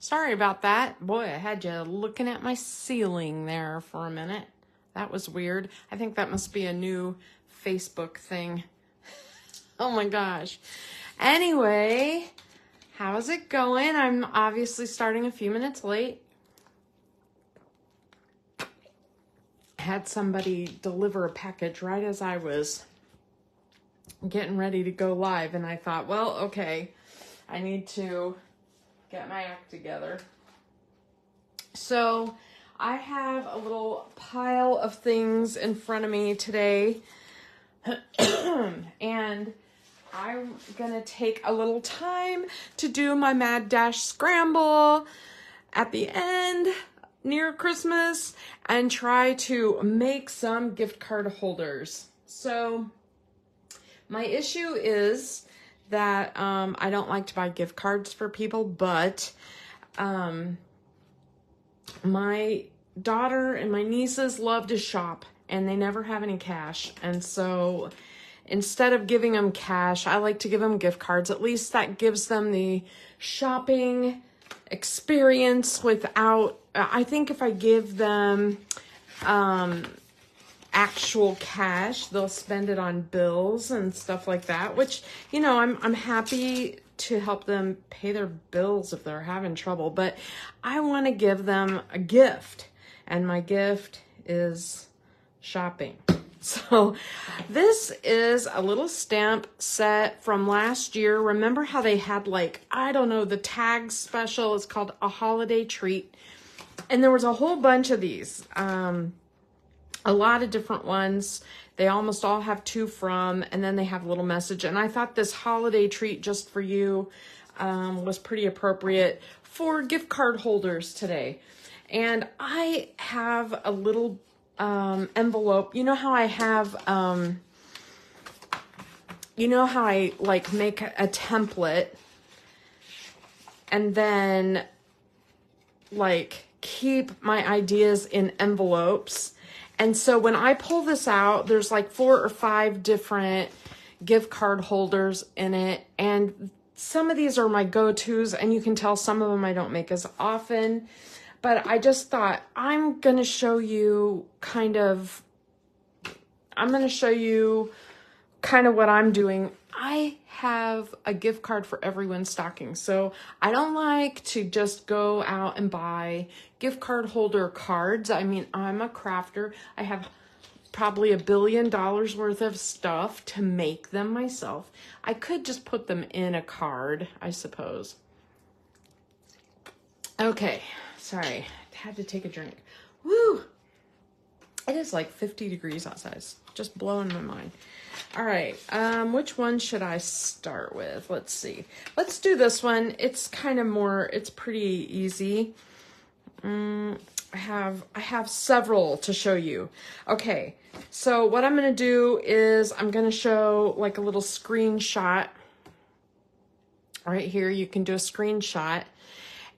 Sorry about that. Boy, I had you looking at my ceiling there for a minute. That was weird. I think that must be a new Facebook thing. Oh my gosh. Anyway, how's it going? I'm obviously starting a few minutes late. I had somebody deliver a package right as I was getting ready to go live, and I thought, well, okay, I need to get my act together. So I have a little pile of things in front of me today, and I'm gonna take a little time to do my Mad Dash Scramble at the end near Christmas and try to make some gift card holders. So my issue is that I don't like to buy gift cards for people, but my daughter and my nieces love to shop and they never have any cash. And so instead of giving them cash, I like to give them gift cards. At least that gives them the shopping experience without, I think if I give them actual cash, they'll spend it on bills and stuff like that, which, you know, I'm happy to help them pay their bills if they're having trouble, but I want to give them a gift, and my gift is shopping. So this is a little stamp set from last year. Remember how they had, like, I don't know, the tag special is called A Holiday Treat. And there was a whole bunch of these, a lot of different ones. They almost all have to from, and then they have a little message. And I thought this holiday treat just for you was pretty appropriate for gift card holders today. And I have a little envelope. You know how I have, you know how I like make a template and then like keep my ideas in envelopes. And so when I pull this out, there's like 4 or 5 different gift card holders in it. And some of these are my go-tos, and you can tell some of them I don't make as often. But I just thought I'm going to show you kind of what I'm doing. I have a gift card for everyone's stocking. So I don't like to just go out and buy gift card holder cards. I mean, I'm a crafter. I have probably $1 billion worth of stuff to make them myself. I could just put them in a card, I suppose. Okay, sorry, had to take a drink. Woo! It is like 50 degrees outside. It's just blowing my mind. All right, which one should I start with? Let's see. Let's do this one. It's kind of more, it's pretty easy. I have several to show you. Okay, so what I'm going to do is I'm going to show like a little screenshot. Right here, you can do a screenshot.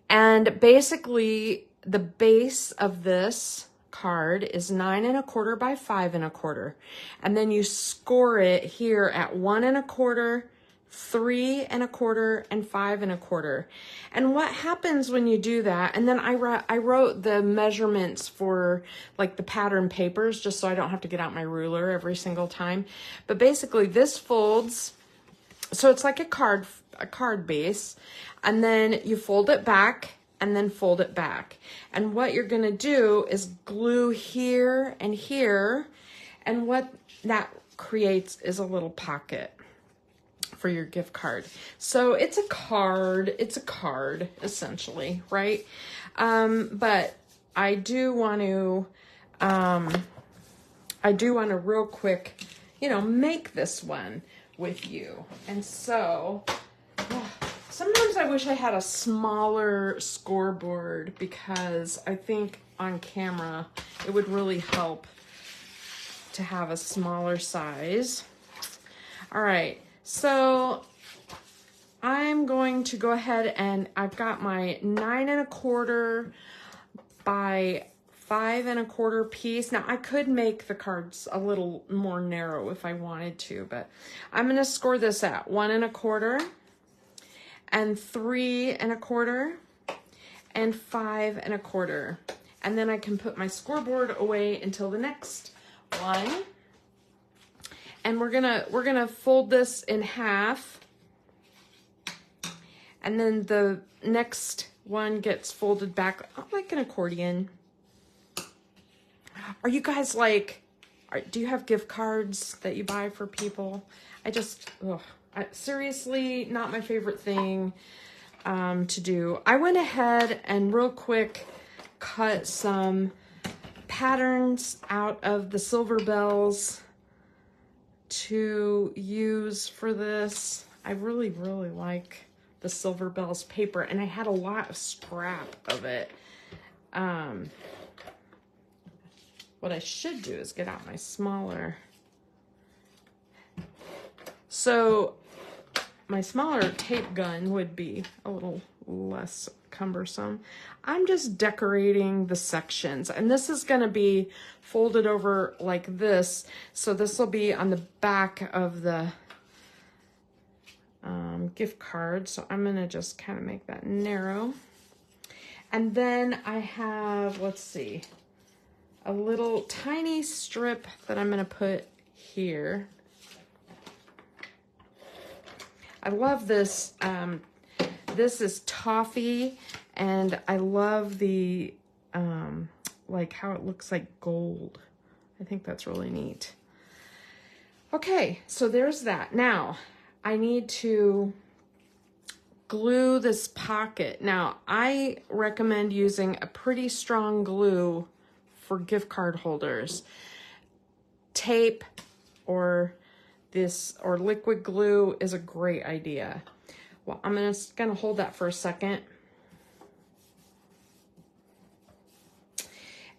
And basically, the base of this card is 9 1/4 by 5 1/4, and then you score it here at 1 1/4, 3 1/4, and 5 1/4. And what happens when you do that? And then I wrote the measurements for like the pattern papers, just so I don't have to get out my ruler every single time. But basically, this folds, so it's like a card base, and then you fold it back and then fold it back. And what you're going to do is glue here and here, and what that creates is a little pocket for your gift card. So it's a card essentially, right? But I do want to real quick, you know, make this one with you. And so sometimes I wish I had a smaller scoreboard, because I think on camera it would really help to have a smaller size. All right, so I'm going to go ahead, and I've got my 9 1/4 by 5 1/4 piece. Now I could make the cards a little more narrow if I wanted to, but I'm going to score this at 1 1/4 and 3 1/4 and 5 1/4. And then I can put my scoreboard away until the next one. And we're gonna fold this in half. And then the next one gets folded back like an accordion. Are you guys like, do you have gift cards that you buy for people? Seriously, not my favorite thing to do. I went ahead and real quick cut some patterns out of the Silver Bells to use for this. I really, really like the Silver Bells paper, and I had a lot of scrap of it. What I should do is get out my smaller. So my smaller tape gun would be a little less cumbersome. I'm just decorating the sections, and this is going to be folded over like this. So this will be on the back of the gift card. So I'm going to just kind of make that narrow. And then I have, let's see, a little tiny strip that I'm going to put here. I love this. This is toffee, and I love the, like how it looks like gold. I think that's really neat. Okay, so there's that. Now, I need to glue this pocket. Now, I recommend using a pretty strong glue for gift card holders. Tape or liquid glue is a great idea. Well, I'm gonna hold that for a second.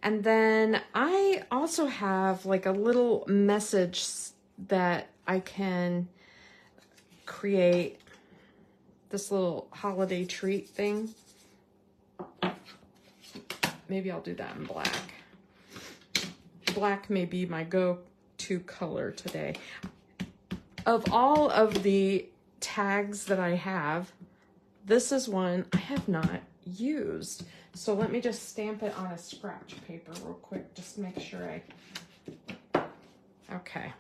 And then I also have like a little message that I can create, this little holiday treat thing. Maybe I'll do that in black. Black may be my go-to color today. Of all of the tags that I have, this is one I have not used. So let me just stamp it on a scratch paper real quick, just to make sure okay.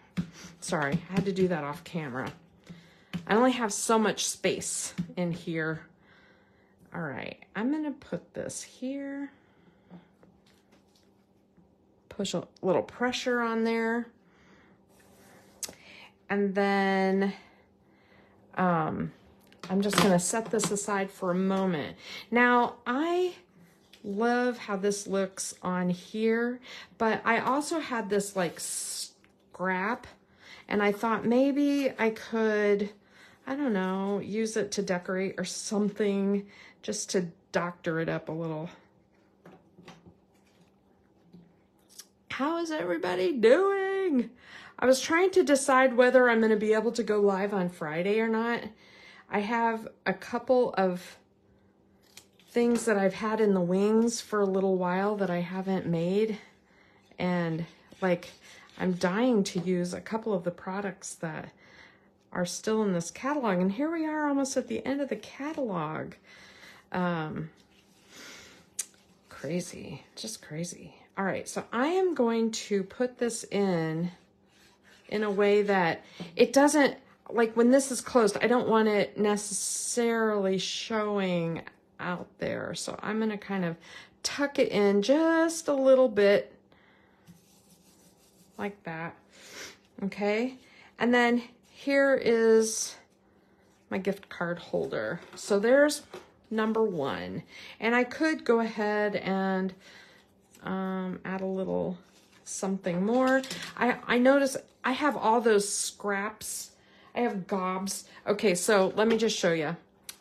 Sorry, I had to do that off camera. I only have so much space in here. All right, I'm gonna put this here. Push a little pressure on there. And then I'm just gonna set this aside for a moment. Now, I love how this looks on here, but I also had this like scrap, and I thought maybe I could, I don't know, use it to decorate or something, just to doctor it up a little. How is everybody doing? I was trying to decide whether I'm going to be able to go live on Friday or not. I have a couple of things that I've had in the wings for a little while that I haven't made. And like, I'm dying to use a couple of the products that are still in this catalog. And here we are almost at the end of the catalog. Crazy, just crazy. All right, so I am going to put this in a way that it doesn't, like when this is closed, I don't want it necessarily showing out there. So I'm gonna kind of tuck it in just a little bit like that, okay? And then here is my gift card holder. So there's number one. And I could go ahead and add a little something more. I notice I have all those scraps. I have gobs. Okay, so let me just show you.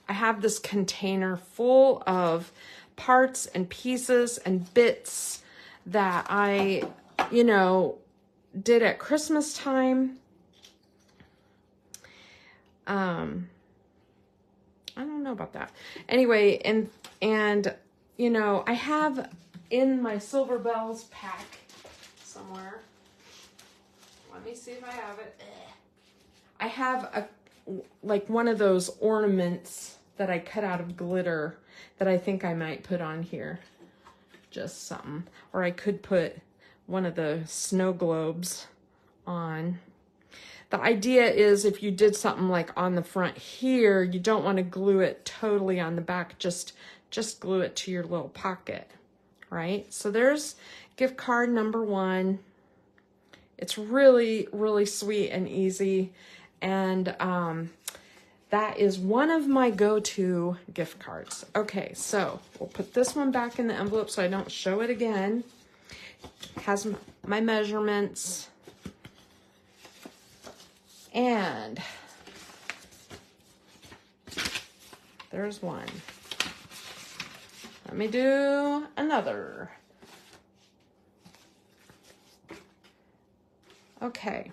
I have this container full of parts and pieces and bits that I, you know, did at Christmas time. I don't know about that. Anyway, and you know, I have in my Silver Bells pack somewhere. Let me see if I have it. I have like one of those ornaments that I cut out of glitter that I think I might put on here. Just something. Or I could put one of the snow globes on. The idea is if you did something like on the front here, you don't want to glue it totally on the back, just glue it to your little pocket, right? So there's gift card number 1. It's really, really sweet and easy. And that is one of my go-to gift cards. Okay, so we'll put this one back in the envelope so I don't show it again. It has my measurements. And there's one. Let me do another. Okay,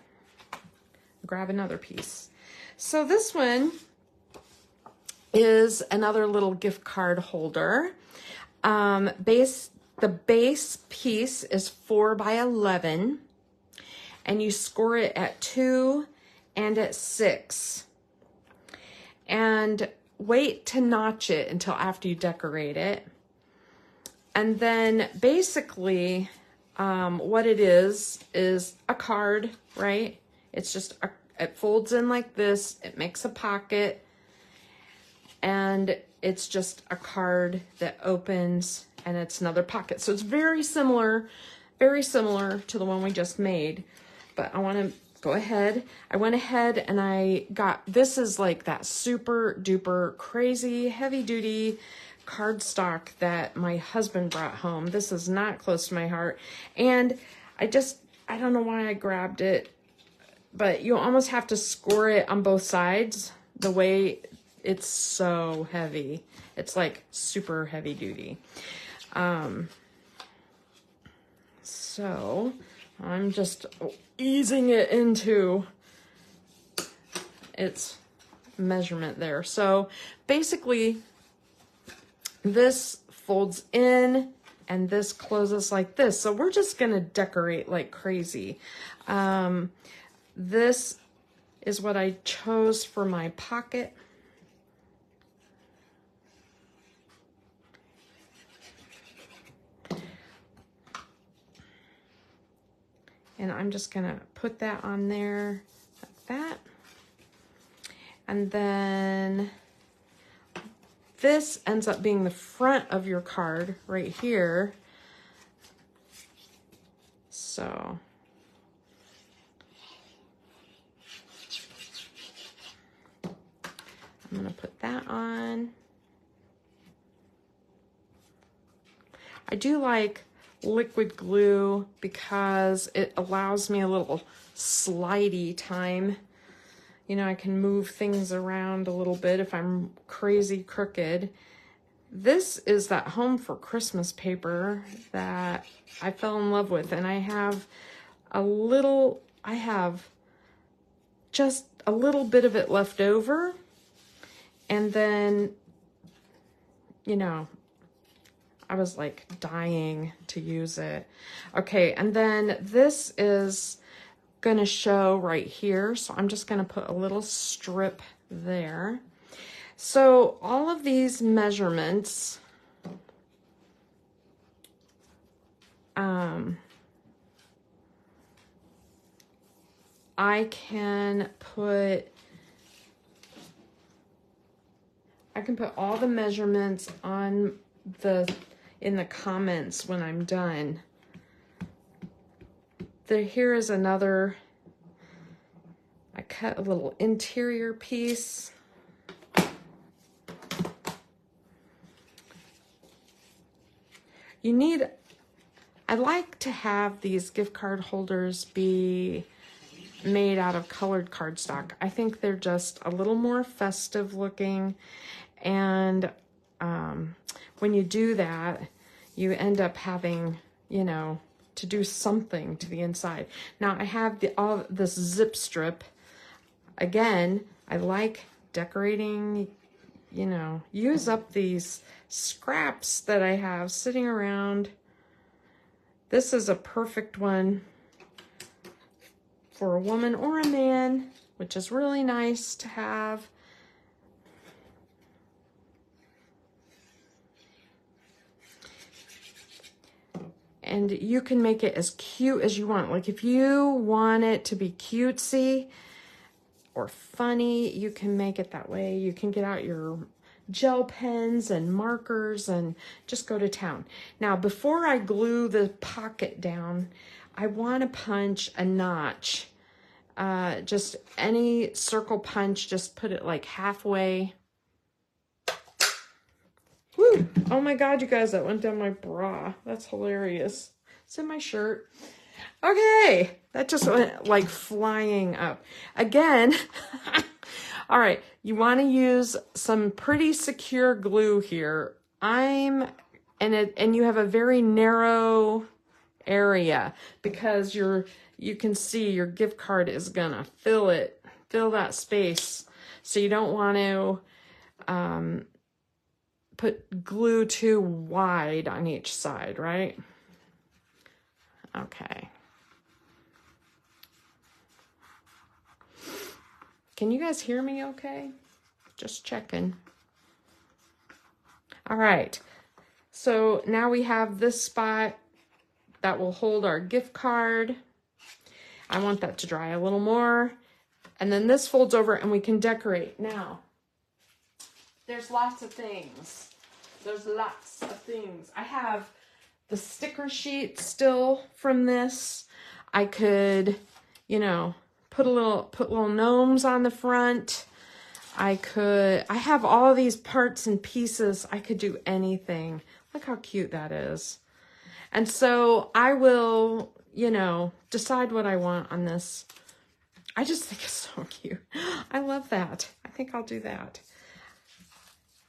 grab another piece. So this one is another little gift card holder. The base piece is 4 by 11, and you score it at 2 and at 6. And wait to notch it until after you decorate it. And then basically what it is a card, right? It's just, it folds in like this, it makes a pocket, and it's just a card that opens and it's another pocket. So it's very similar to the one we just made. But I want to go ahead. I went ahead and I got, this is like that super duper crazy heavy duty cardstock that my husband brought home. This is not close to my heart. And I don't know why I grabbed it, but you almost have to score it on both sides. The way it's so heavy. It's like super heavy duty. So I'm just easing it into its measurement there. So basically this folds in and this closes like this. So we're just gonna decorate like crazy. This is what I chose for my pocket. And I'm just gonna put that on there like that. And then this ends up being the front of your card right here. So I'm gonna put that on. I do like liquid glue because it allows me a little slidey time. You know, I can move things around a little bit if I'm crazy crooked. This is that Home for Christmas paper that I fell in love with, and I have just a little bit of it left over, and then, you know, I was like dying to use it. Okay, and then this is gonna show right here, so I'm just gonna put a little strip there. So all of these measurements, I can put all the measurements on in the comments when I'm done. Here is another, I cut a little interior piece. I like to have these gift card holders be made out of colored cardstock. I think they're just a little more festive looking, and when you do that, you end up having, you know, to do something to the inside. Now I have all this zip strip. Again, I like decorating, you know, use up these scraps that I have sitting around. This is a perfect one for a woman or a man, which is really nice to have. And you can make it as cute as you want. Like if you want it to be cutesy or funny, you can make it that way. You can get out your gel pens and markers and just go to town. Now, before I glue the pocket down, I want to punch a notch. Just any circle punch, just put it like halfway. Woo! Oh my God, you guys, that went down my bra. That's hilarious. It's in my shirt. Okay, that just went like flying up. Again, all right, you want to use some pretty secure glue here. And you have a very narrow area because you can see your gift card is gonna fill that space. So you don't want to put glue too wide on each side, right? Okay. Can you guys hear me okay? Just checking. All right. So now we have this spot that will hold our gift card. I want that to dry a little more. And then this folds over and we can decorate. Now, there's lots of things. I have the sticker sheet still from this. I could, put little gnomes on the front. I have all of these parts and pieces. I could do anything. Look how cute that is. And so I will, decide what I want on this. I just think it's so cute. I love that. I think I'll do that.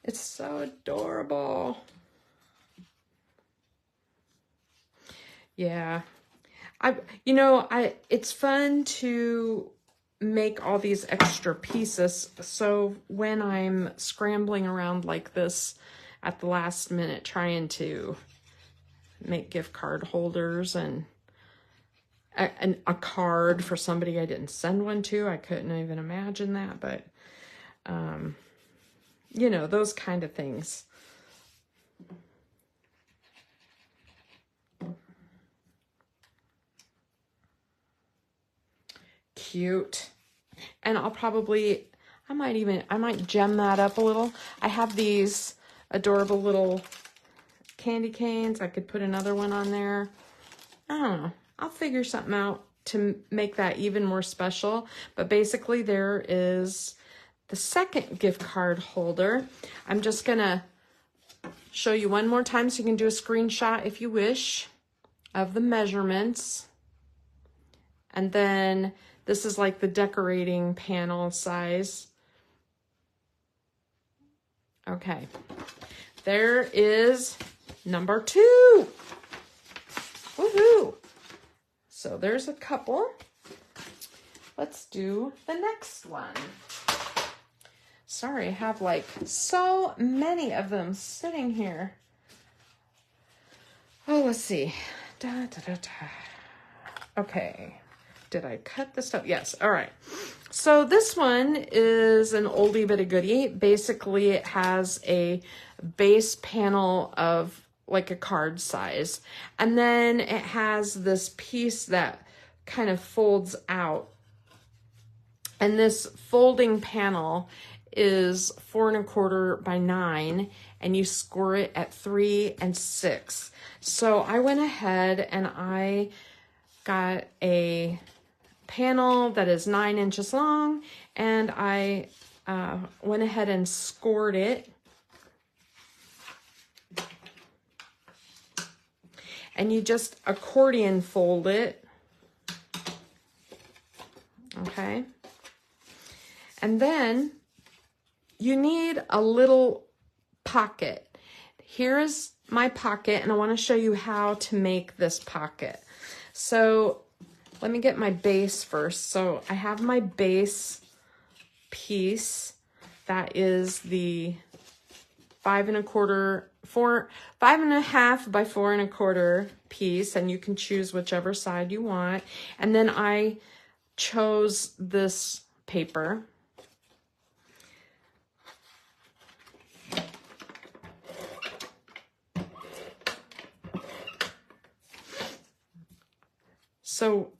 It's so adorable. Yeah. It's fun to make all these extra pieces. So when I'm scrambling around like this at the last minute, trying to make gift card holders and a card for somebody I didn't send one to, I couldn't even imagine that, but those kind of things. Cute. And I might gem that up a little. I have these adorable little candy canes. I could put another one on there. I don't know. I'll figure something out to make that even more special. But basically there is the second gift card holder. I'm just gonna show you one more time so you can do a screenshot if you wish of the measurements. And then this is like the decorating panel size. Okay, there is number 2. Woohoo! So there's a couple. Let's do the next one. Sorry, I have like so many of them sitting here. Oh, let's see. Okay. Did I cut this up? Yes. All right. So this one is an oldie but a goodie. Basically, it has a base panel of like a card size. And then it has this piece that kind of folds out. And this folding panel is 4 1/4 by 9, and you score it at 3 and 6. So I went ahead and I got a panel that is 9 inches long, and I went ahead and scored it. And you just accordion fold it. Okay. And then you need a little pocket. Here's my pocket, and I want to show you how to make this pocket. So let me get my base first. So I have my base piece. That is the 5 1/4 by 4 1/4 piece, and you can choose whichever side you want. And then I chose this paper. So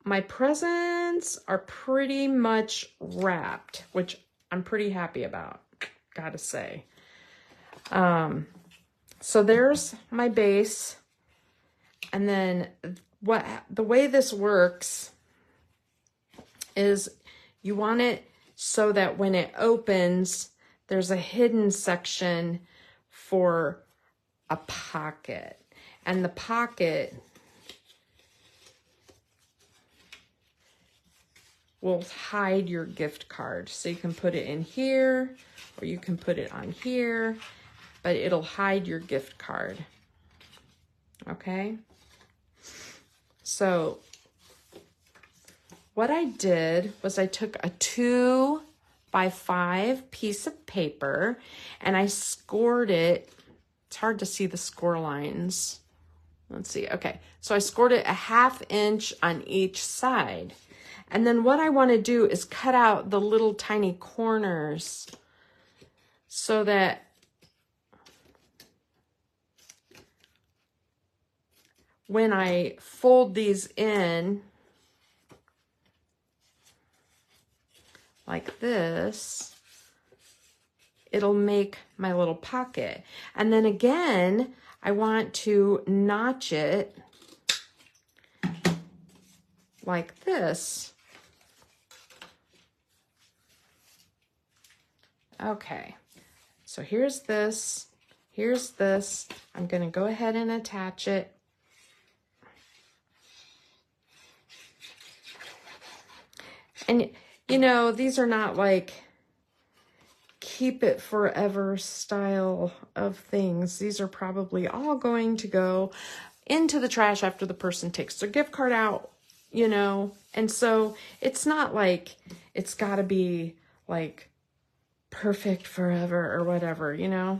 my presents are pretty much wrapped, which I'm pretty happy about, gotta say. So there's my base. And then the way this works is you want it so that when it opens, there's a hidden section for a pocket. And the pocket will hide your gift card. So you can put it in here, or you can put it on here, but it'll hide your gift card. Okay? So what I did was I took a 2x5 piece of paper and I scored it. It's hard to see the score lines. Let's see. Okay. So I scored it a 1/2 inch on each side. And then what I want to do is cut out the little tiny corners so that when I fold these in like this, it'll make my little pocket. And then again, I want to notch it like this. Okay, so here's this, here's this. I'm gonna go ahead and attach it. And you know, these are not like keep it forever style of things. These are probably all going to go into the trash after the person takes their gift card out, you know. And so it's not like it's got to be like perfect forever or whatever, you know.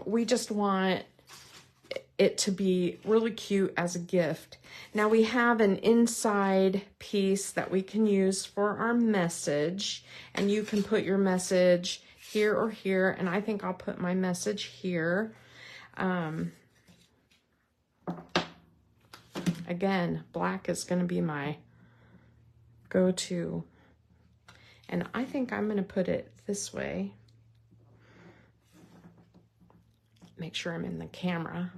We just want it to be really cute as a gift. Now we have an inside piece that we can use for our message, and you can put your message here or here, and I think I'll put my message here. Again, black is going to be my go-to, and I think I'm going to put it this way. Make sure I'm in the camera.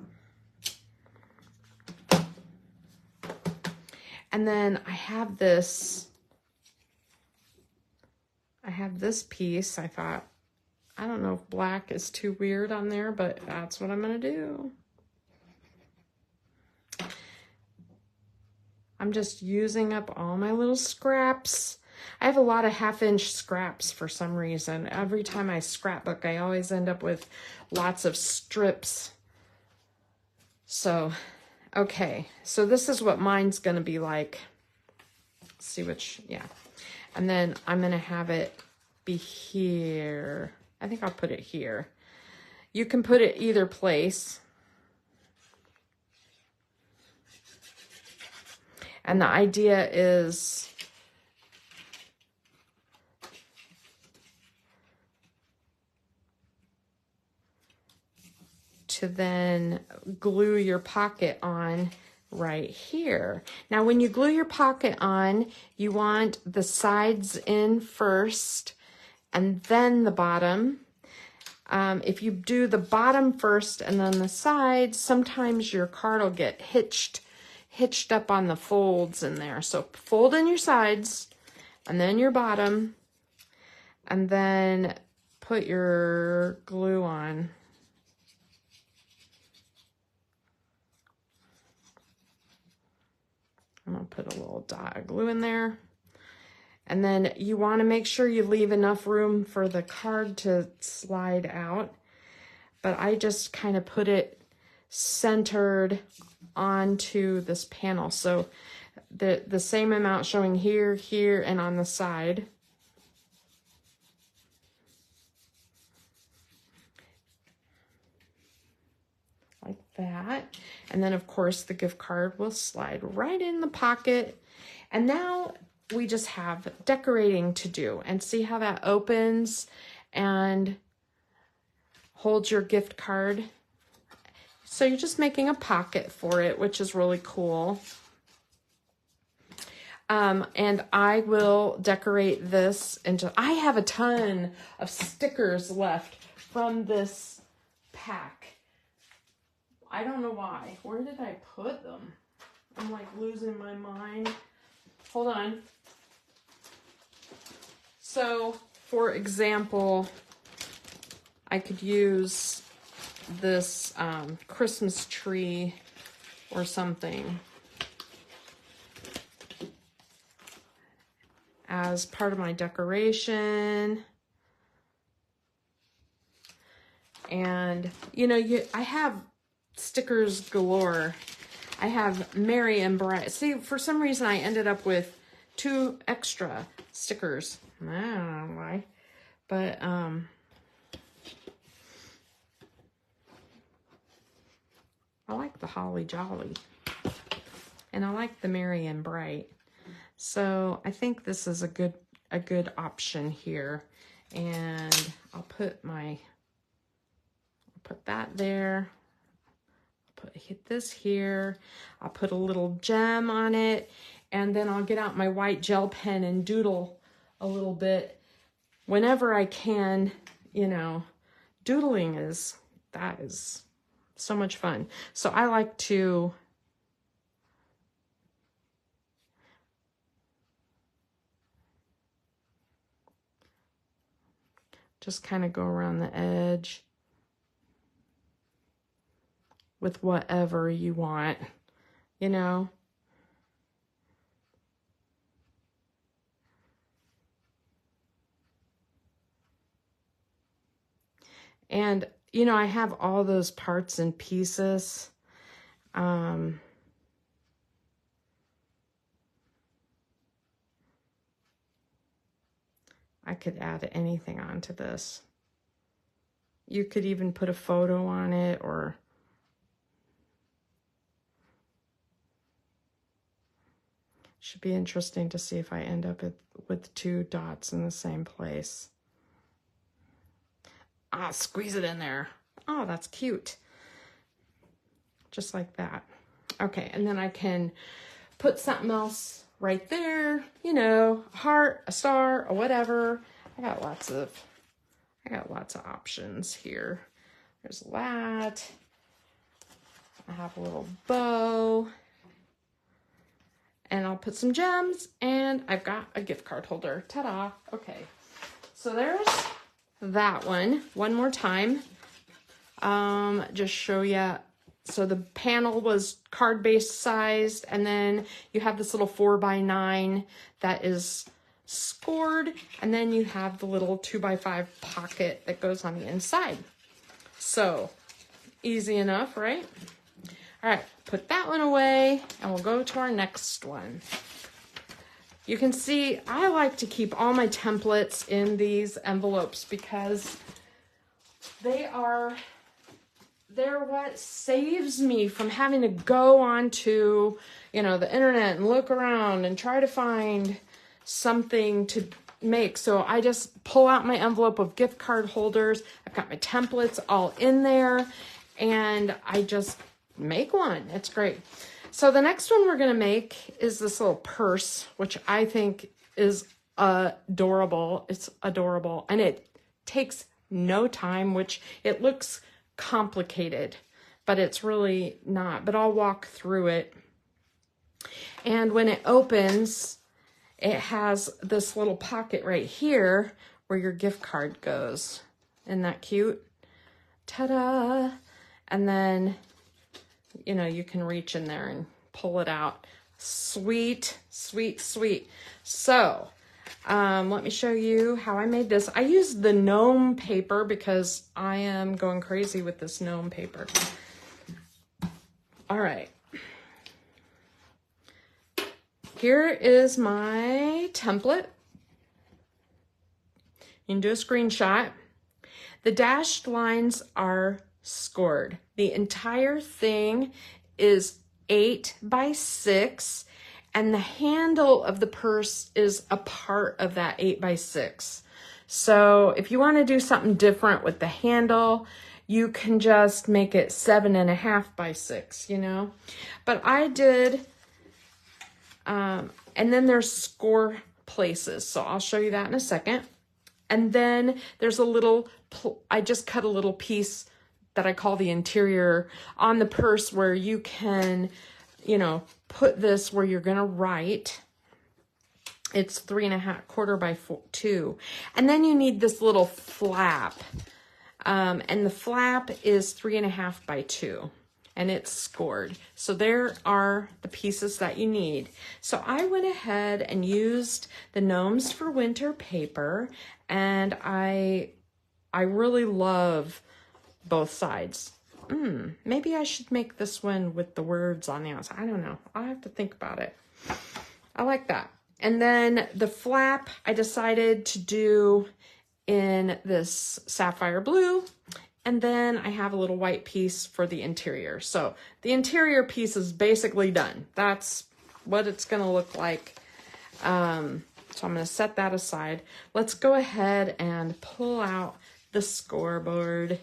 And then I have this piece. I thought, I don't know if black is too weird on there, but that's what I'm gonna do. I'm just using up all my little scraps. I have a lot of 1/2 inch scraps for some reason. Every time I scrapbook, I always end up with lots of strips. So, okay, so this is what mine's gonna be like. Let's see which, yeah. And then I'm gonna have it be here. I think I'll put it here. You can put it either place. And the idea is to then glue your pocket on right here. Now, when you glue your pocket on, you want the sides in first and then the bottom. If you do the bottom first and then the sides, sometimes your card will get hitched up on the folds in there. So fold in your sides and then your bottom, and then put your glue on. I'm gonna put a little dot of glue in there. And then you want to make sure you leave enough room for the card to slide out. But I just kind of put it centered onto this panel. So the same amount showing here, here, and on the side. Like that. And then of course the gift card will slide right in the pocket. And now we just have decorating to do, and see how that opens and holds your gift card. So you're just making a pocket for it, which is really cool. And I will decorate this into, I have a ton of stickers left from this pack. I don't know why. Where did I put them? I'm like losing my mind. Hold on. So, for example, I could use this Christmas tree or something as part of my decoration. And, you know, I have stickers galore. I have Merry and Bright. See, for some reason, I ended up with 2 extra stickers. I don't know why. But, I like the Holly Jolly. And I like the Merry and Bright. So I think this is a good option here. And I'll put that there. Hit this here. I'll put a little gem on it. And then I'll get out my white gel pen and doodle a little bit whenever I can. You know, doodling is so much fun. So I like to just kind of go around the edge with whatever you want, you know. And, you know, I have all those parts and pieces. I could add anything onto this. You could even put a photo on it, or should be interesting to see if I end up with 2 dots in the same place. Ah, squeeze it in there. Oh, that's cute. Just like that. Okay, and then I can put something else right there, you know, a heart, a star, or whatever. I got lots of options here. There's that. I have a little bow. And I'll put some gems, and I've got a gift card holder. Ta-da. Okay. So there's that one. One more time. Just show you. So the panel was card-based sized, and then you have this little 4x9 that is scored, and then you have the little 2x5 pocket that goes on the inside. So easy enough, right? All right, put that one away, and we'll go to our next one. You can see I like to keep all my templates in these envelopes because they're what saves me from having to go onto, you know, the internet and look around and try to find something to make. So I just pull out my envelope of gift card holders. I've got my templates all in there, and I just make one. It's great. So the next one we're going to make is this little purse, which I think is adorable. It's adorable, and it takes no time, which it looks complicated, but it's really not. But I'll walk through it. And when it opens, it has this little pocket right here where your gift card goes. Isn't that cute? Ta-da! And then, you know, you can reach in there and pull it out. Sweet, sweet, sweet. So, let me show you how I made this. I used the gnome paper because I am going crazy with this gnome paper. All right. Here is my template. You can do a screenshot. The dashed lines are scored. The entire thing is 8x6, and the handle of the purse is a part of that 8x6. So if you want to do something different with the handle, you can just make it 7.5 by 6, you know. But I did, and then there's score places. So I'll show you that in a second. And then there's a little, I just cut a little piece that I call the interior on the purse where you can, you know, put this where you're going to write. It's 3.25 by 2. And then you need this little flap. And the flap is 3.5 by 2. And it's scored. So there are the pieces that you need. So I went ahead and used the Gnomes for Winter paper. And I really love both sides. Maybe I should make this one with the words on the outside. I don't know. I'll have to think about it. I like that. And then the flap I decided to do in this sapphire blue. And then I have a little white piece for the interior. So the interior piece is basically done. That's what it's going to look like. So I'm going to set that aside. Let's go ahead and pull out the scoreboard.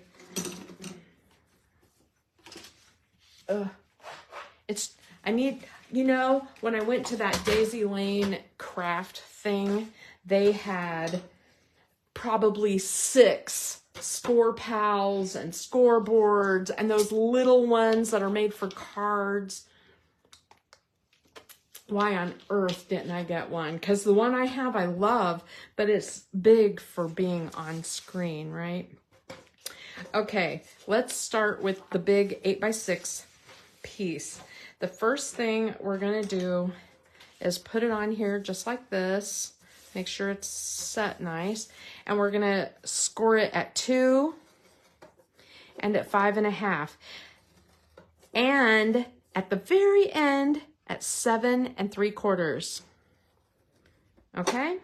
You know, when I went to that Daisy Lane craft thing, they had probably 6 score pals and scoreboards and those little ones that are made for cards. Why on earth didn't I get one? Because the one I have I love, but it's big for being on screen, right? Okay, let's start with the big 8 by 6 piece. The first thing we're going to do is put it on here just like this. Make sure it's set nice. And we're going to score it at 2 and at 5.5. And at the very end at 7 3/4. Okay?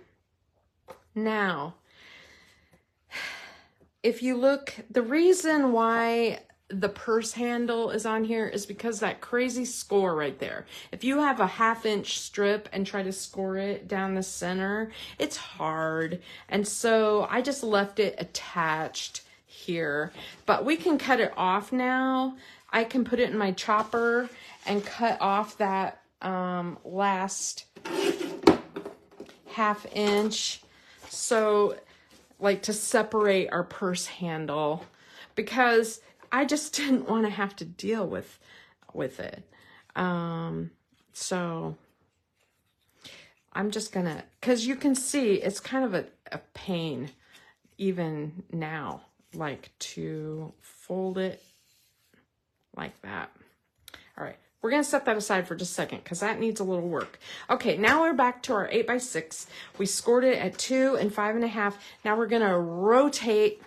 Now, if you look, the reason why the purse handle is on here is because that crazy score right there. If you have a 1/2 inch strip and try to score it down the center, it's hard. And so I just left it attached here, but we can cut it off now. I can put it in my chopper and cut off that last 1/2 inch. So like to separate our purse handle, because I just didn't want to have to deal with it. So I'm just gonna, because you can see it's kind of a pain even now, like to fold it like that. All right, we're gonna set that aside for just a second because that needs a little work. Okay, now we're back to our 8 by 6. We scored it at 2 and 5.5. Now we're gonna rotate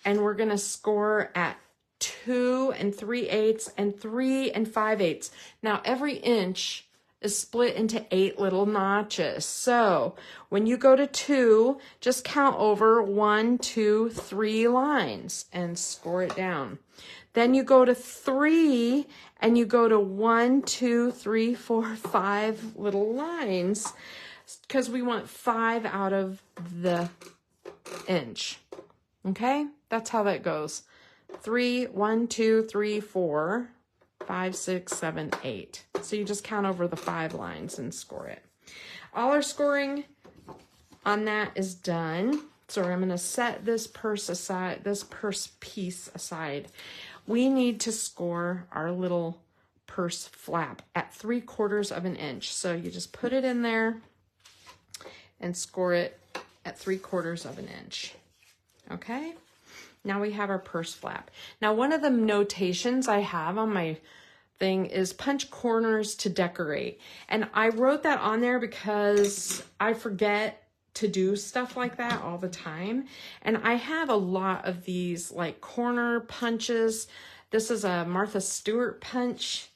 and we're gonna score at 2 3/8 and 3 5/8. Now every inch is split into 8 little notches. So when you go to 2, just count over 1, 2, 3 lines and score it down. Then you go to 3 and you go to 1, 2, 3, 4, 5 little lines because we want 5 out of the inch. Okay, that's how that goes. 3, 1, 2, 3, 4, 5, 6, 7, 8. So you just count over the 5 lines and score it. All our scoring on that is done. So I'm going to set this purse aside, this purse piece aside. We need to score our little purse flap at 3/4 of an inch. So you just put it in there and score it at 3/4 of an inch. Okay, now we have our purse flap. Now, one of the notations I have on my thing is punch corners to decorate. And I wrote that on there because I forget to do stuff like that all the time. And I have a lot of these like corner punches. This is a Martha Stewart punch.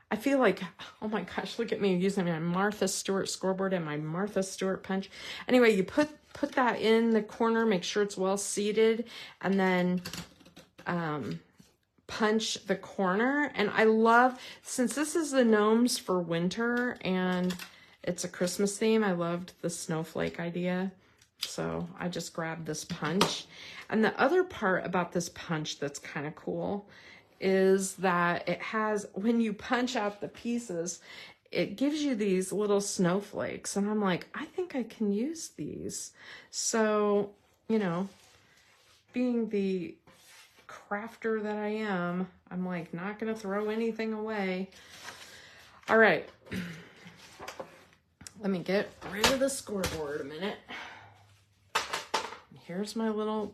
I feel like, oh my gosh, look at me using my Martha Stewart scoreboard and my Martha Stewart punch. Anyway, you put that in the corner, make sure it's well seated, and then punch the corner. And I love, since this is the Gnomes for Winter and it's a Christmas theme, I loved the snowflake idea. So I just grabbed this punch. And the other part about this punch that's kind of cool is that it has, when you punch out the pieces, it gives you these little snowflakes. And I'm like, I think I can use these. So, you know, being the crafter that I am, I'm like not gonna throw anything away. All right, let me get rid of the scoreboard a minute. Here's my little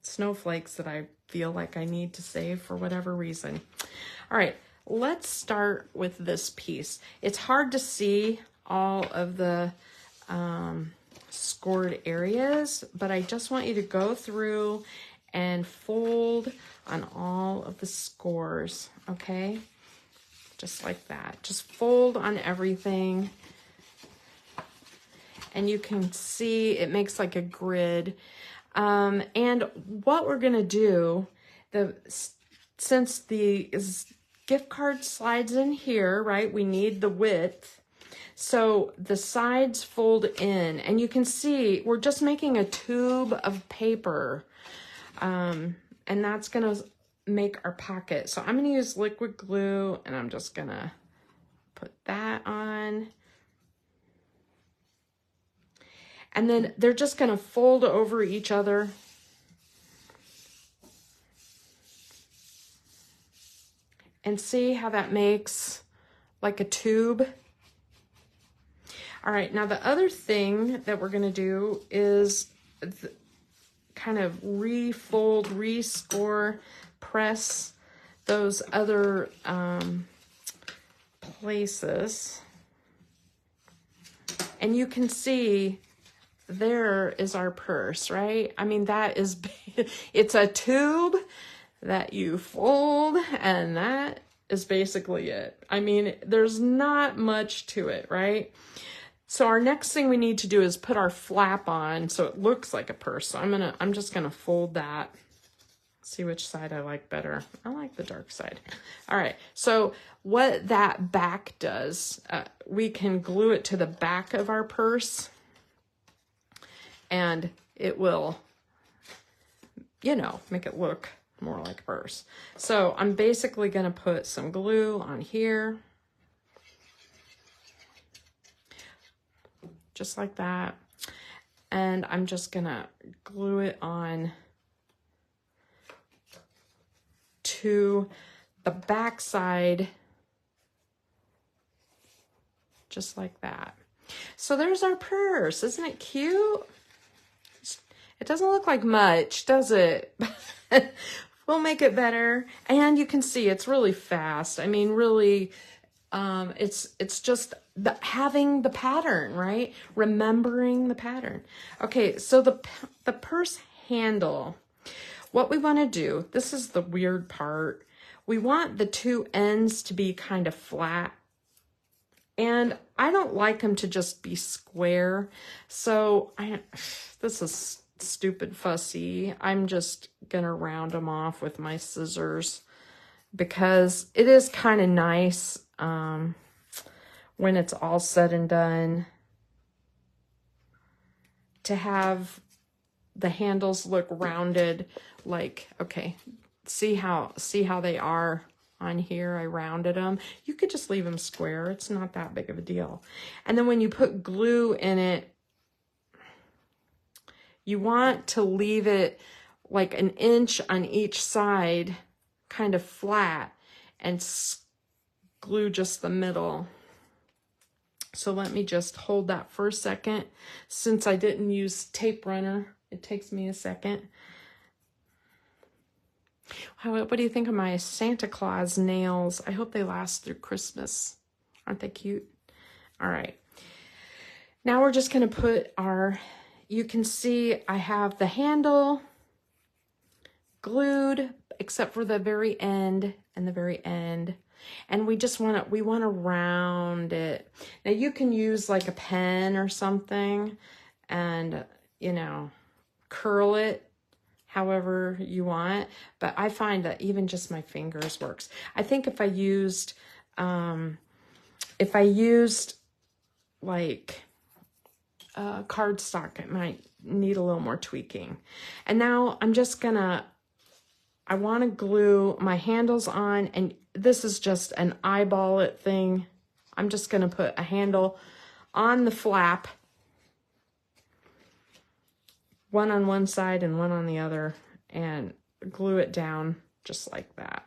snowflakes that I feel like I need to save for whatever reason. All right, let's start with this piece. It's hard to see all of the scored areas, but I just want you to go through and fold on all of the scores, okay? Just like that. Just fold on everything. And you can see it makes like a grid. And what we're gonna do, since the gift card slides in here, right? We need the width. So the sides fold in, and you can see we're just making a tube of paper. And that's gonna make our pocket. So I'm gonna use liquid glue, and I'm just gonna put that on. And then they're just gonna fold over each other. And see how that makes like a tube. All right, now the other thing that we're gonna do is kind of refold, rescore, press those other places. And you can see there is our purse, right? I mean, that is, it's a tube that you fold, and that is basically it. I mean, there's not much to it, right? So our next thing we need to do is put our flap on so it looks like a purse. So I'm just gonna fold that. See which side I like better. I like the dark side. All right, so what that back does, we can glue it to the back of our purse, and it will, you know, make it look more like a purse. So I'm basically gonna put some glue on here. Just like that. And I'm just gonna glue it on to the back side, just like that. So there's our purse. Isn't it cute? It doesn't look like much, does it? We'll make it better. And you can see it's really fast. I mean, really, it's just having the pattern, right? Remembering the pattern. Okay, so the purse handle, what we want to do, this is the weird part. We want the two ends to be kind of flat. And I don't like them to just be square. So this is stupid fussy. I'm just gonna round them off with my scissors because it is kind of nice when it's all said and done to have the handles look rounded. Like, okay, see how they are on here. I rounded them. You could just leave them square. It's not that big of a deal. And then when you put glue in it, you want to leave it like an inch on each side, kind of flat, and glue just the middle. So let me just hold that for a second. Since I didn't use tape runner, it takes me a second. What do you think of my Santa Claus nails? I hope they last through Christmas. Aren't they cute? All right. Now we're just going to put our, you can see I have the handle glued except for the very end and the very end. And we just want to, we want to round it. Now you can use like a pen or something and, you know, curl it however you want, but I find that even just my fingers works. I think if I used like cardstock. It might need a little more tweaking. And now I'm just gonna, I want to glue my handles on, and this is just an eyeball it thing. I'm just gonna put a handle on the flap, one on one side and one on the other, and glue it down just like that.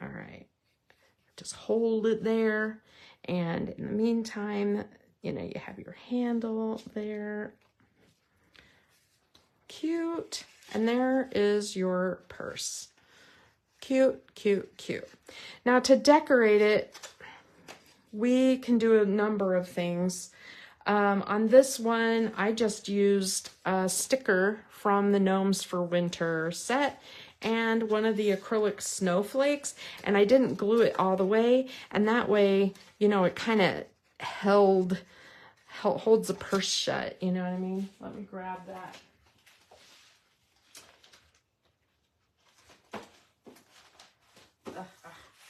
All right, just hold it there. And in the meantime, you know, you have your handle there. Cute. And there is your purse. Cute, cute, cute. Now to decorate it, we can do a number of things. On this one, I just used a sticker from the Gnomes for Winter set and one of the acrylic snowflakes, and I didn't glue it all the way, and that way, you know, it kind of holds the purse shut, you know what I mean? Let me grab that.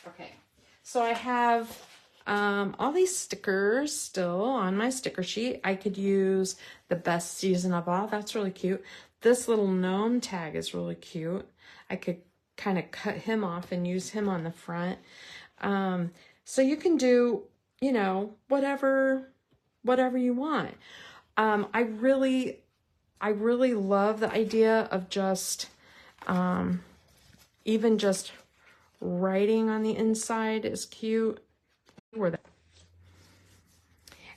Okay, so I have all these stickers still on my sticker sheet. I could use the best season of all. That's really cute. This little gnome tag is really cute. I could kind of cut him off and use him on the front. So you can do, you know, whatever you want. I really love the idea of just, even just writing on the inside is cute.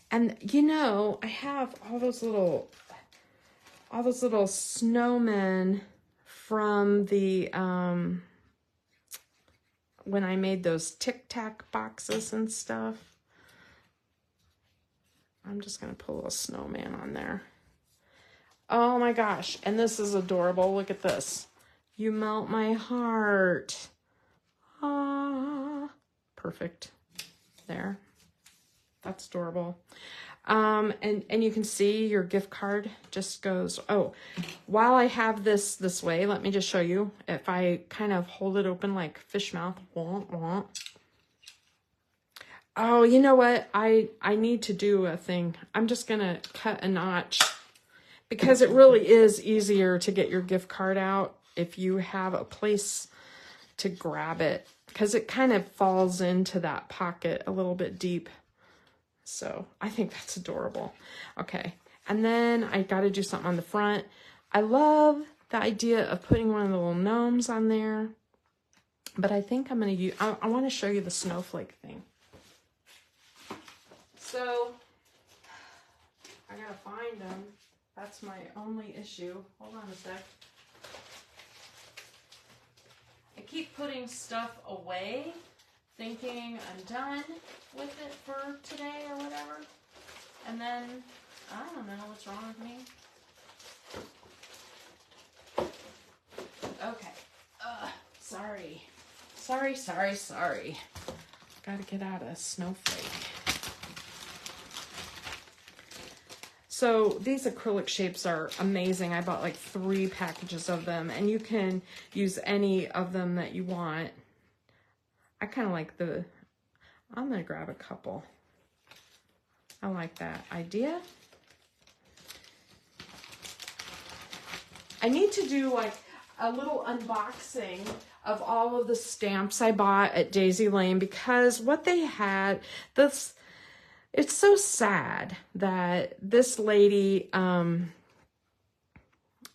And you know, I have all those little snowmen from the when I made those Tic Tac boxes and stuff. I'm just gonna put a little snowman on there. Oh my gosh, and this is adorable. Look at this. You melt my heart. Ah, perfect. There. That's adorable. And you can see your gift card just goes, oh, while I have this way, let me just show you. If I kind of hold it open like fish mouth, oh, you know what? I need to do a thing. I'm just gonna cut a notch because it really is easier to get your gift card out if you have a place to grab it, because it kind of falls into that pocket a little bit deep. So I think that's adorable. Okay, and then I got to do something on the front. I love the idea of putting one of the little gnomes on there, but I think I'm going to use, I want to show you the snowflake thing. So I got to find them. That's my only issue. Hold on a sec. I keep putting stuff away, thinking I'm done with it for today or whatever. And then, I don't know what's wrong with me. Okay. Sorry. Sorry. Gotta get out a snowflake. So these acrylic shapes are amazing. I bought like 3 packages of them, and you can use any of them that you want. I kind of like I'm gonna grab a couple. I like that idea. I need to do like a little unboxing of all of the stamps I bought at Daisy Lane, because what they had, it's so sad that this lady,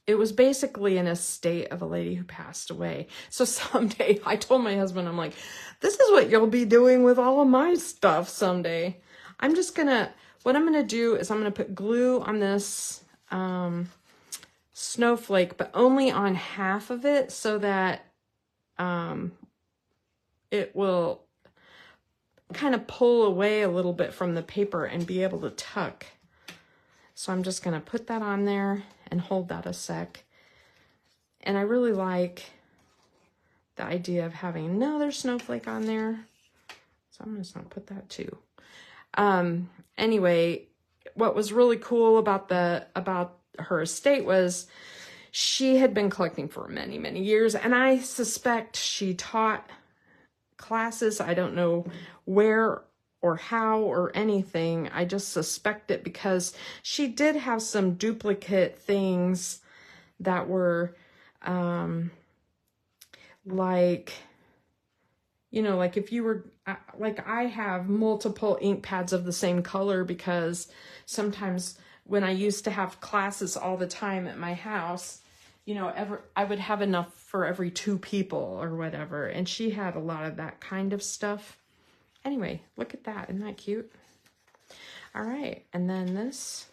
it was basically an estate of a lady who passed away. So someday, I told my husband, I'm like, this is what you'll be doing with all of my stuff someday. What I'm gonna do is I'm gonna put glue on this snowflake, but only on half of it, so that it will kind of pull away a little bit from the paper and be able to tuck. So I'm just gonna put that on there and hold that a sec. And I really like the idea of having another snowflake on there. So I'm just gonna put that too. Anyway, what was really cool about her estate was she had been collecting for many, many years, and I suspect she taught classes. I don't know where or how or anything. I just suspect it because she did have some duplicate things that were like, you know, like if you were, like I have multiple ink pads of the same color because sometimes when I used to have classes all the time at my house, you know, I would have enough for every 2 people or whatever. And she had a lot of that kind of stuff. Anyway, look at that. Isn't that cute? All right. And then this,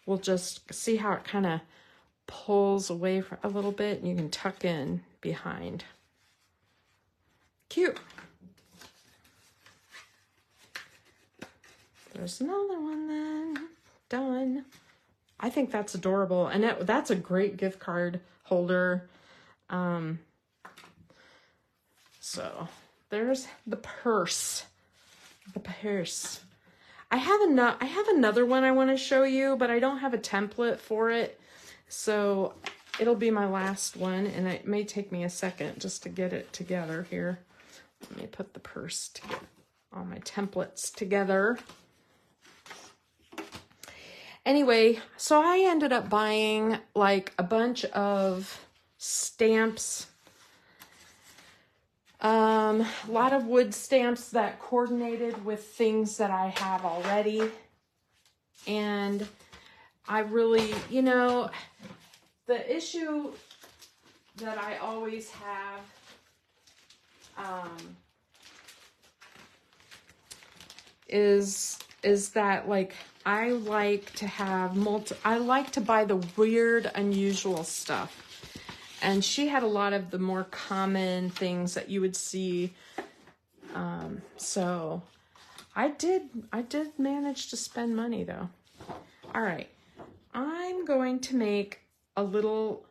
we'll just see how it kind of pulls away for a little bit, and you can tuck in behind. Cute. There's another one then. Done. I think that's adorable. And that's a great gift card holder. So there's the purse. The purse. I have another one I want to show you, but I don't have a template for it. So it'll be my last one, and it may take me a second just to get it together here. Let me put the purse to get all my templates together. Anyway, so I ended up buying like a bunch of stamps, a lot of wood stamps that coordinated with things that I have already. And I really, you know, the issue that I always have is that, like, I like to have I like to buy the weird, unusual stuff. And she had a lot of the more common things that you would see. So I did manage to spend money though. All right. I'm going to make a little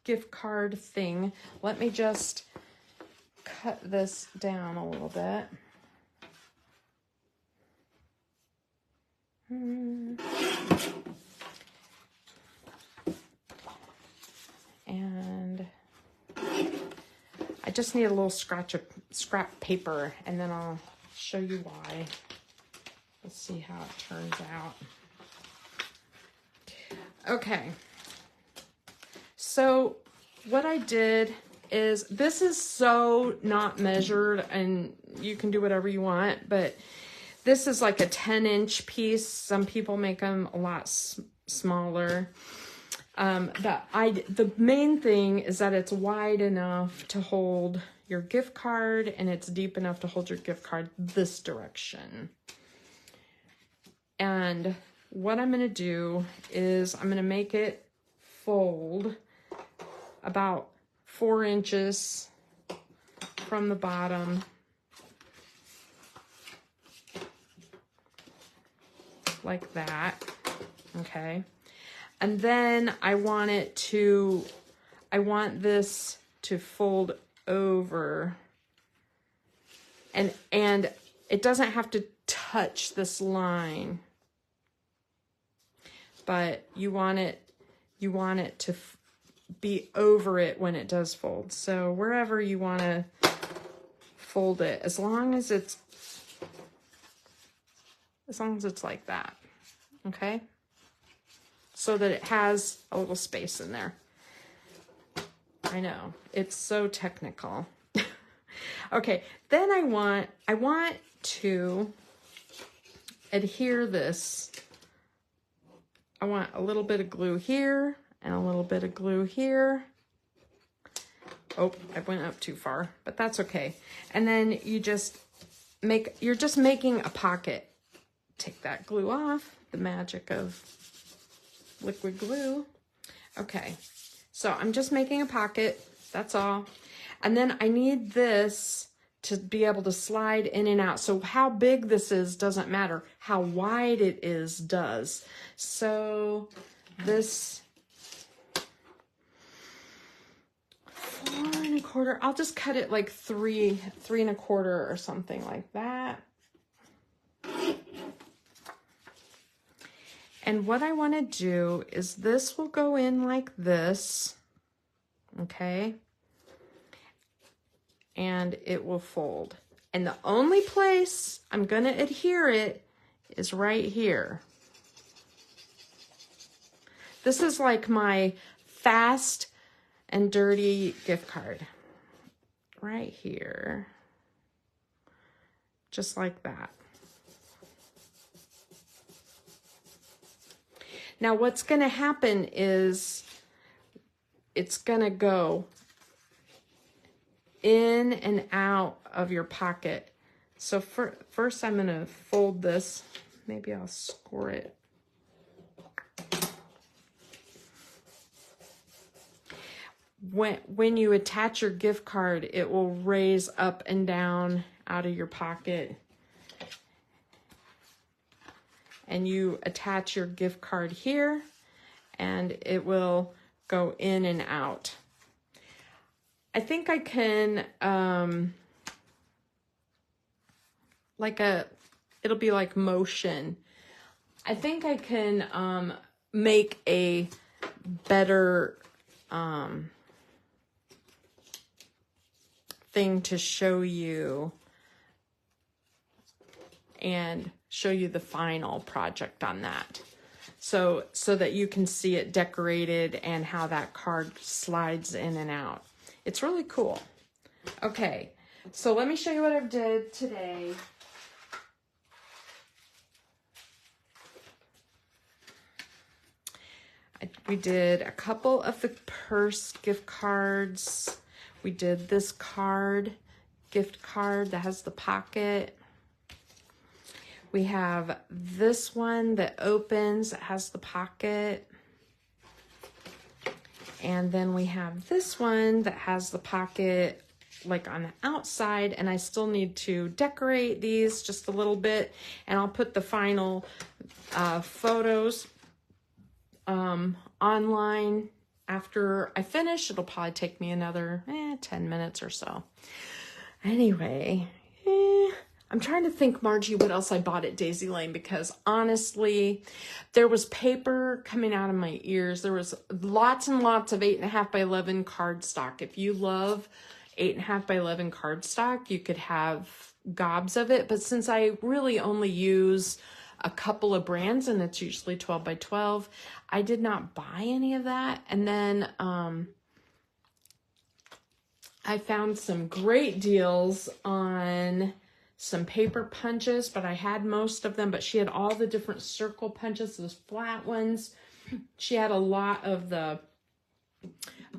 gift card thing. Let me just cut this down a little bit. And I just need a little scrap paper, and then I'll show you why. Let's see how it turns out. Okay. So what I did is, this is so not measured, and you can do whatever you want, but this is like a 10-inch piece. Some people make them a lot smaller. The main thing is that it's wide enough to hold your gift card, and it's deep enough to hold your gift card this direction. And what I'm going to do is I'm going to make it fold about 4 inches from the bottom, like that. Okay. And then I want this to fold over, and it doesn't have to touch this line, but you want it to be over it when it does fold. So wherever you want to fold it, as long as it's like that. Okay? So that it has a little space in there. I know, it's so technical. Okay, then I want to adhere this. I want a little bit of glue here and a little bit of glue here. Oh, I went up too far, but that's okay. And then you're just making a pocket. Take that glue off, the magic of liquid glue. Okay, so I'm just making a pocket, that's all. And then I need this to be able to slide in and out. So how big this is doesn't matter. How wide it is does. So this 4 1/4, I'll just cut it like 3 1/4 or something like that. And what I want to do is this will go in like this, okay? and it will fold. And the only place I'm going to adhere it is right here. This is like my fast and dirty gift card. Right here. Just like that. Now what's going to happen is it's going to go in and out of your pocket. So first I'm going to fold this. Maybe I'll score it. When you attach your gift card, it will raise up and down out of your pocket. And you attach your gift card here, and it will go in and out. I think I can, it'll be like motion. I think I can make a better thing to show you and show you the final project on that. So that you can see it decorated and how that card slides in and out. It's really cool. Okay, so let me show you what I've did today. We did a couple of the purse gift cards. We did this card, gift card that has the pocket. We have this one that opens, that has the pocket. And then we have this one that has the pocket like on the outside, and I still need to decorate these just a little bit, and I'll put the final photos online after I finish. It'll probably take me another 10 minutes or so. Anyway, I'm trying to think, Margie, what else I bought at Daisy Lane, because honestly, there was paper coming out of my ears. There was lots and lots of 8.5 by 11 cardstock. If you love 8.5 by 11 cardstock, you could have gobs of it. But since I really only use a couple of brands, and it's usually 12 by 12, I did not buy any of that. And then I found some great deals on some paper punches, but I had most of them, but she had all the different circle punches, those flat ones. She had a lot of the,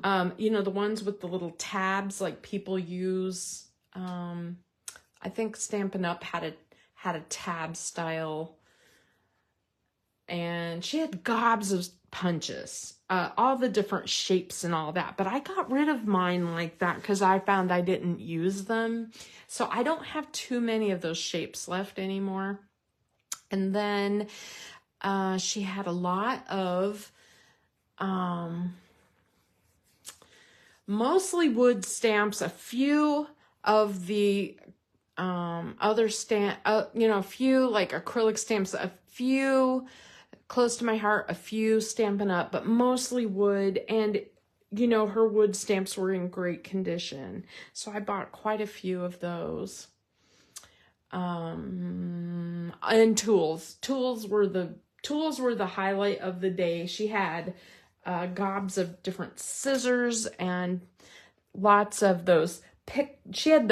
the ones with the little tabs like people use. I think Stampin' Up! had a tab style, and she had gobs of punches, all the different shapes and all that. But I got rid of mine like that because I found I didn't use them. So I don't have too many of those shapes left anymore. And then she had a lot of mostly wood stamps, a few of the other a few like acrylic stamps, a few close to my heart, a few Stampin' Up, but mostly wood. And her wood stamps were in great condition, so I bought quite a few of those. And tools were the highlight of the day. She had gobs of different scissors and lots of those she had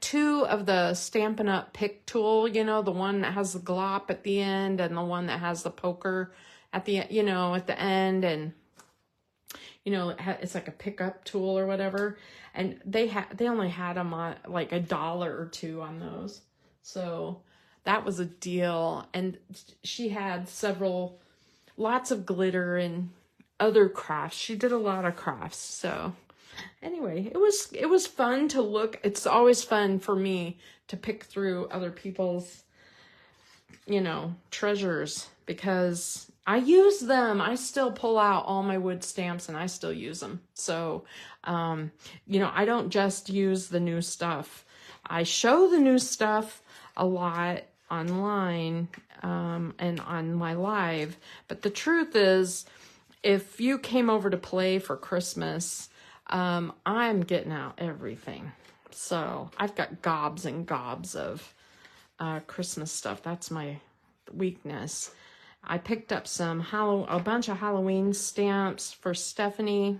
two of the Stampin' Up! Pick tool, the one that has the glop at the end and the one that has the poker at the at the end, and it's like a pickup tool or whatever. And they only had them on like $1 or $2 on those, so that was a deal. And she had lots of glitter and other crafts. She did a lot of crafts. So anyway, it was fun to look. It's always fun for me to pick through other people's, treasures, because I use them. I still pull out all my wood stamps and I still use them. So, I don't just use the new stuff. I show the new stuff a lot online and on my live. But the truth is, if you came over to play for Christmas, I'm getting out everything. So I've got gobs and gobs of Christmas stuff. That's my weakness. I picked up a bunch of Halloween stamps for Stephanie.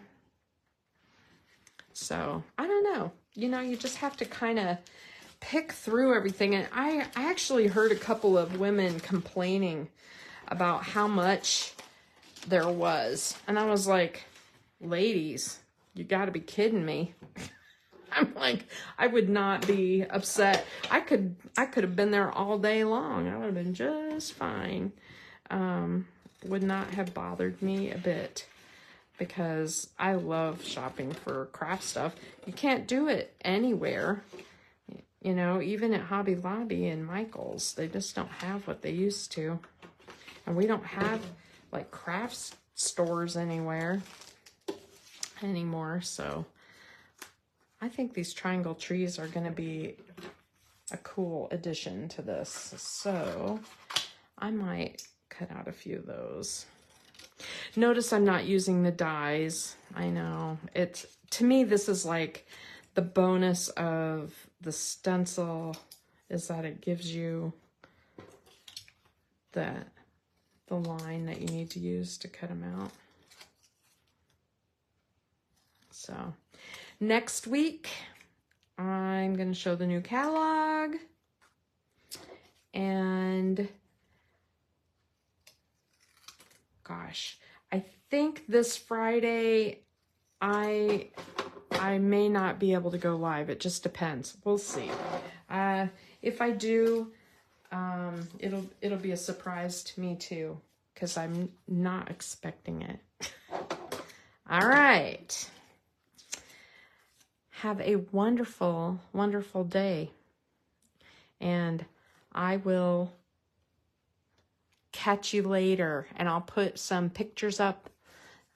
So I don't know. You know, you just have to kind of pick through everything. And I actually heard a couple of women complaining about how much there was. And I was like, ladies, you got to be kidding me. I'm like, I would not be upset. I could have been there all day long. I would have been just fine. Would not have bothered me a bit because I love shopping for craft stuff. You can't do it anywhere. You know, even at Hobby Lobby and Michael's, they just don't have what they used to. And we don't have like crafts stores anywhere anymore. So I think these triangle trees are going to be a cool addition to this. So I might cut out a few of those. Notice I'm not using the dies. I know. To me, this is like the bonus of the stencil is that it gives you the line that you need to use to cut them out. So next week, I'm going to show the new catalog. And gosh, I think this Friday I may not be able to go live. It just depends. We'll see. If I do, it'll be a surprise to me too, because I'm not expecting it. All right. Have a wonderful, wonderful day. And I will catch you later, and I'll put some pictures up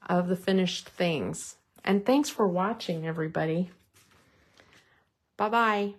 of the finished things. And thanks for watching, everybody. Bye-bye.